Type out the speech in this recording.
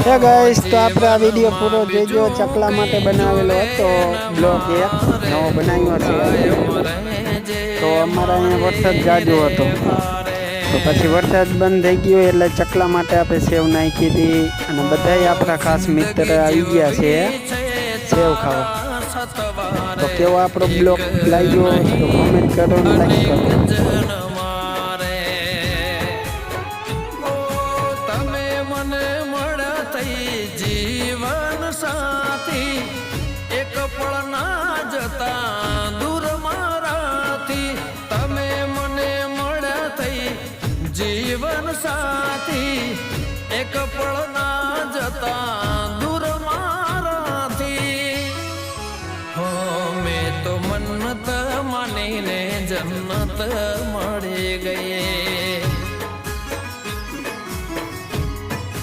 હે ગાઈસ, તો આપણે આ વિડીયો પૂરો જોઈજો. ચકલા માટે બનાવેલો હતો બ્લોગ, એક નવો બનાવ્યો છે. તો અમારા અહીંયા વરસાદ જાજો હતો, તો પછી વરસાદ બંધ થઈ ગયો એટલે ચકલા માટે આપણે સેવ નાખી હતી. અને બધાય આપણા ખાસ મિત્ર આવી ગયા છે સેવ ખાવા. તો કેવો આપણો બ્લોગ લાગ્યો તો કોમેન્ટ કરો અને લાઈક કરો. જીવન સાથી એક પળ ના જતા દૂર મારાથી, તમે મને મળ્યા થઈ જીવન સાથી એક પળ ના જતા દૂર મારાથી. હો મેં તો મન્નત માનીને જન્નત